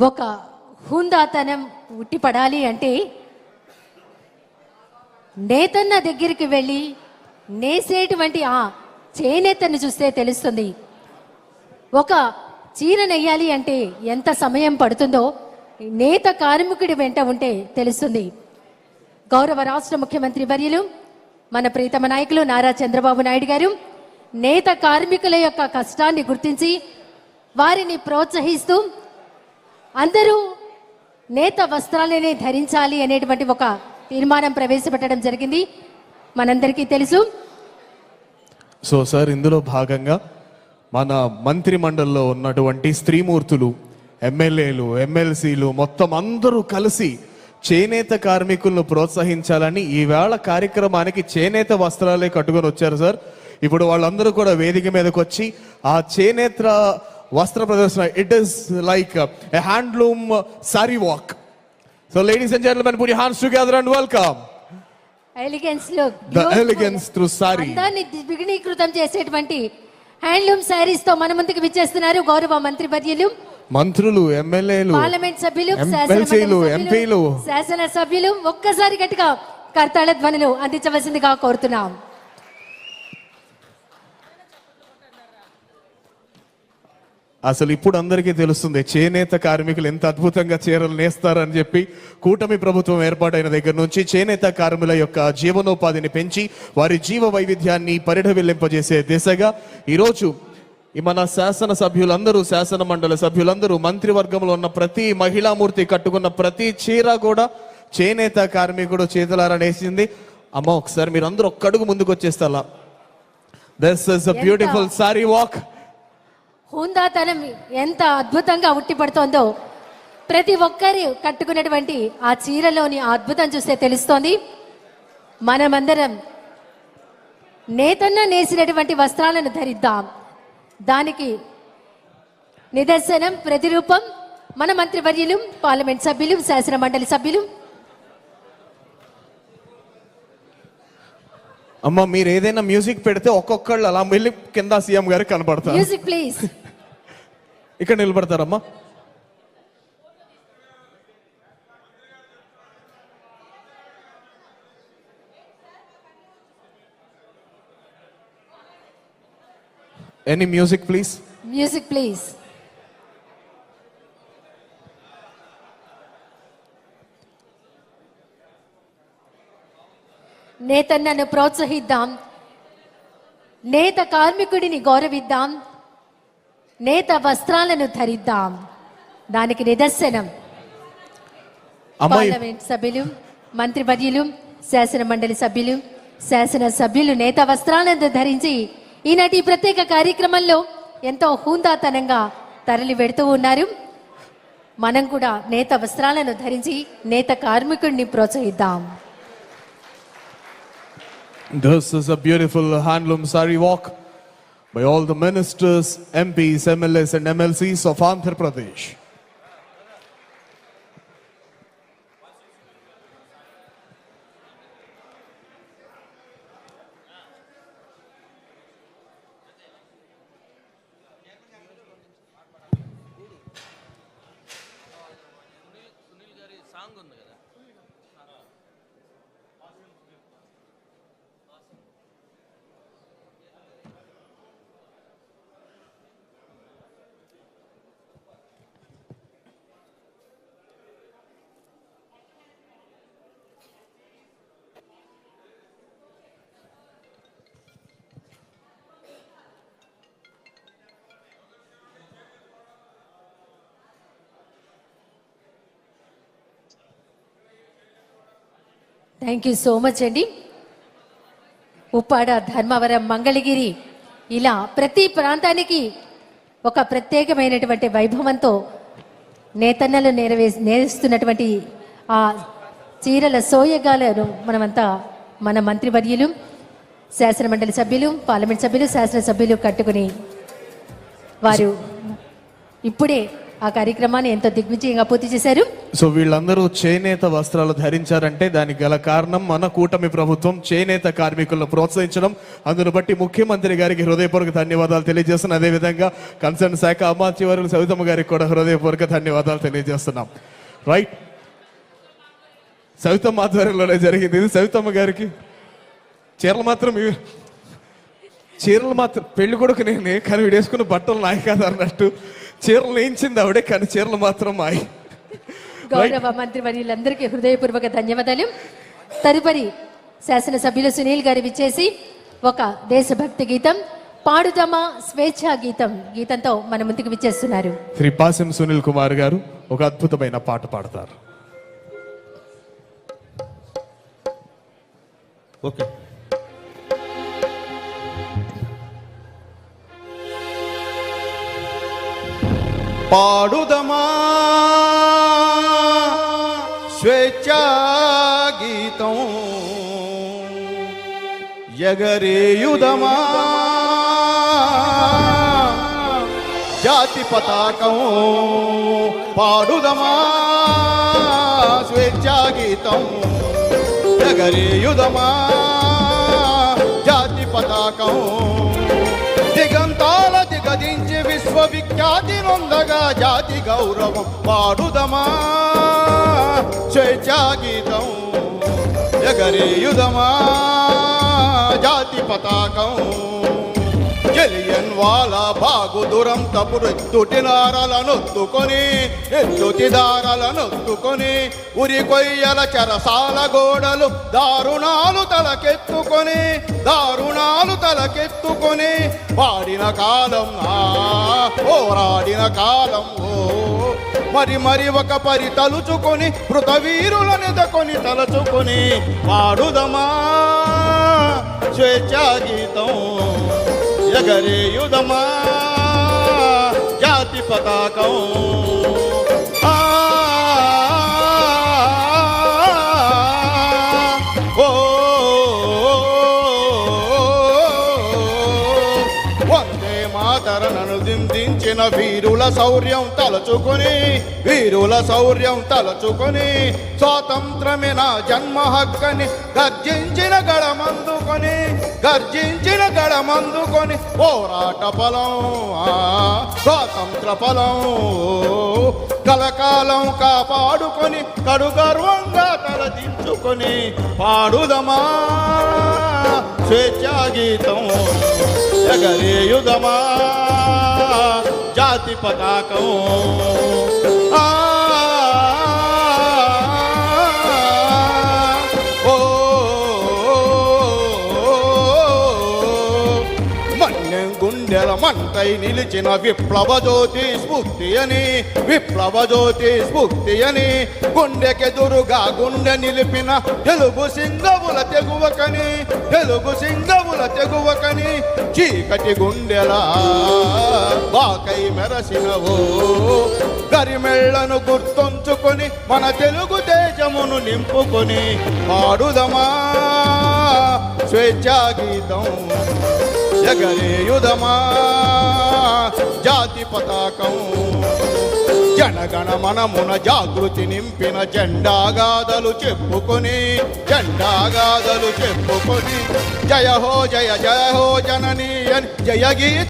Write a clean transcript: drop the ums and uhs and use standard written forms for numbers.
ఒక హుందాతనం ఉట్టిపడాలి అంటే నేతన్న దగ్గరికి వెళ్ళి నేసేటువంటి ఆ చేనేతను చూస్తే తెలుస్తుంది. ఒక చీర నెయ్యాలి అంటే ఎంత సమయం పడుతుందో నేత కార్మికుడి వెంట ఉంటే తెలుస్తుంది. గౌరవ రాష్ట్ర ముఖ్యమంత్రి వర్యులు మన ప్రీతమ నాయకులు నారా చంద్రబాబు నాయుడు గారు నేత కార్మికుల యొక్క కష్టాన్ని గుర్తించి వారిని ప్రోత్సహిస్తూ అందరూ నేత వస్త్రాలనే ధరించాలి అనేటువంటి ఒక తీర్మానం ప్రవేశపెట్టడం జరిగింది, మనందరికీ తెలుసు. సో సార్, ఇందులో భాగంగా మన మంత్రి మండలిలో ఉన్నటువంటి స్త్రీమూర్తులు, ఎమ్మెల్యేలు, ఎమ్మెల్సీలు మొత్తం అందరూ కలిసి చేనేత కార్మికులను ప్రోత్సహించాలని ఈవేళ కార్యక్రమానికి చేనేత వస్త్రాలే కట్టుకొని వచ్చారు సార్. ఇప్పుడు వాళ్ళందరూ కూడా వేదిక మీదకి వచ్చి ఆ చేనేత వస్త్ర ప్రదర్శన, it is like a handloom sorry walk. So ladies and gentlemen, put your hands together and welcome elegance look, the elegance through sari. అందాన్ని ద్విగుణీకృతం చేసేటువంటి హ్యాండ్లూమ్ సారీస్ తో మన ముందుకు విచ్చేస్తున్నారు గౌరవ మంత్రి వర్యులు, మంత్రులు, ఎమ్మెల్యేలు, పార్లమెంట్ సభ్యులు, ఎమ్మెల్సీలు, ఎంపీలు, శాసన సభ్యులు. ఒక్కసారి గట్టిగా కర్తాళ ధ్వనులు అందించవలసిందిగా కోరుతున్నాం. అసలు ఇప్పుడు అందరికీ తెలుస్తుంది చేనేత కార్మికులు ఎంత అద్భుతంగా చీరలు నేస్తారని చెప్పి. కూటమి ప్రభుత్వం ఏర్పాటైన దగ్గర నుంచి చేనేత కార్మికుల యొక్క జీవనోపాధిని పెంచి వారి జీవ వైవిధ్యాన్ని పరిఢవిల్లింపజేసే దిశగా ఈరోజు మన శాసన సభ్యులందరూ, శాసన మండలి సభ్యులందరూ, మంత్రివర్గంలో ఉన్న ప్రతి మహిళామూర్తి కట్టుకున్న ప్రతి చీర కూడా చేనేత కార్మికుడు చేతులారా నేసింది. అమ్మ, ఒకసారి మీరు అందరూ ఒక్కడుగు ముందుకు వచ్చేస్తా. This is a beautiful sari walk. హుందాతనం ఎంత అద్భుతంగా ఉట్టిపడుతోందో ప్రతి ఒక్కరు కట్టుకున్నటువంటి ఆ చీరలోని ఆ అద్భుతం చూస్తే తెలుస్తోంది. మనమందరం నేతన్న నేసినటువంటి వస్త్రాలను ధరిద్దాం. దానికి నిదర్శనం, ప్రతిరూపం మన మంత్రివర్యులు, పార్లమెంట్ సభ్యులు, శాసన మండలి సభ్యులు. అమ్మ, మీరు ఏదైనా మ్యూజిక్ పెడితే ఒక్కొక్కళ్ళు అలా వెళ్ళి కింద సీఎం గారు కనబడతారు. Music please. ఇక్కడ నిలబడతారమ్మా. Any music please. Music please. నేతన్నను ప్రోత్సహిద్దాం, నేత కార్మికుడిని గౌరవిద్దాం, నేత వస్త్రాలను ధరిద్దాం. దానికి నిదర్శనం పార్లమెంట్ సభ్యులు, మంత్రివర్యులు, శాసన మండలి సభ్యులు, శాసన సభ్యులు నేత వస్త్రాలను ధరించి ఈనాటి ప్రత్యేక కార్యక్రమంలో ఎంతో హుందాతనంగా తరలి వెడుతూ ఉన్నారు. మనం కూడా నేత వస్త్రాలను ధరించి నేత కార్మికుడిని ప్రోత్సహిద్దాం. This is a beautiful handloom sari walk by all the ministers, MPs, MLAs and MLCs of Andhra Pradesh. Thank you so much అండి. ఉప్పాడ, ధర్మవరం, మంగళగిరి ఇలా ప్రతి ప్రాంతానికి ఒక ప్రత్యేకమైనటువంటి వైభవంతో నేతన్నలు నేరుస్తున్నటువంటి ఆ చీరల సోయగాలను మనమంతా మన మంత్రివర్యులు, శాసన మండలి సభ్యులు, పార్లమెంట్ సభ్యులు, శాసనసభ్యులు కట్టుకుని వారు ఇప్పుడే ఆ కార్యక్రమాన్ని ఎంతో దిగ్విజయంగా పూర్తి చేశారు. సో వీళ్ళందరూ చేనేత వస్త్రాలు ధరించారంటే దానికి గల కారణం మన కూటమి ప్రభుత్వం చేనేత కార్మికులను ప్రోత్సహించడం. అందును బట్టి ముఖ్యమంత్రి గారికి హృదయపూర్వక ధన్యవాదాలు తెలియజేస్తున్నాం. అదేవిధంగా కన్సర్న్ శాఖ అమాత్యవర్యులు సవితమ్మ గారికి కూడా హృదయపూర్వక ధన్యవాదాలు తెలియజేస్తున్నాం. రైట్, సవితమ్మ ఆధ్వర్యంలోనే జరిగింది ఇది. సవితమ్మ గారికి చీరలు మాత్రం పెళ్లి కొడుకు నేనే, కానీ వీడు వేసుకున్న బట్టలు నాయి కాదు అన్నట్టు చీరలు వేయించింది ఆవిడే, కానీ చీరలు మాత్రం మాయి. గౌరవ మంత్రి వర్యులందరికీ హృదయపూర్వక ధన్యవాదాలు. తదుపరి శాసనసభ్యులు సునీల్ గారు విచ్చేసి ఒక దేశభక్తి గీతం పాడుదమా స్వేచ్ఛా గీతంతో మన ముందుకు విచ్చేస్తున్నారు. శ్రీ పాసం సునీల్ కుమార్ గారు ఒక అద్భుతమైన పాట పాడతారు. ఓకే. పాడుదమా స్వేచ్ఛా గీతం, ఎగరేయుదమా జాతి పతాకం. పాడుదమా స్వేచ్ఛా గీతం, ఎగరేయుదమా జాతి పతాకం. దిగంతాల దిగదించి విశ్వవిఖ్యాతి నొందగా జాతి గౌరవం. పాడుదమా స్వేచ్ఛా గీతం, ఎగరేయుదమా జాతి పతాకం. జలియన్ వాలా బాగు దురంతపురు ఎత్తుతిదారలనొత్తుకొని ఉరి కొయ్యల చెరసాల గోడలు దారుణాలు తలకెత్తుకొని పాడిన కాలం పోరాడిన కాలం మరి ఒక పరి తలుచుకొని మృతవీరులనెదకొని తలచుకొని పాడుదమా స్వేచ్ఛా గీతం, ఎగరేయుదమా జాతి పతాకం. వందే మాతరనను దించిన వీరుల శౌర్యం తలచుకొని స్వాతంత్రమే నా జన్మ హక్కని గర్జించిన గళమందుకొని పోరాట ఫలం స్వాతంత్ర ఫలం కలకాలం కాపాడుకొని కడు గర్వంగా తలదించుకొని పాడుదమా స్వేచ్ఛా గీతం, ఎగరేయుదమా జాతి పతాకం. గుండెల మంటై నిలిచిన విప్లవ జ్యోతి స్ఫూర్తి అని గుండెకెదురుగా గుండె నిలిపిన తెలుగు సింగవుల తెగువకని చీకటి గుండెల బాకై మెరసినవో గరిమెళ్లను గుర్తుంచుకొని మన తెలుగు దేశమును నింపుకొని పాడుదమా స్వేచ్ఛా గీతం, ఎగరేయుదమా జాతి పతాకం. జనగణ మనమున జాగృతి నింపిన జెండాగాథలు చెప్పుకొని జయ హో జయ జయ హో జననీ జయ గీత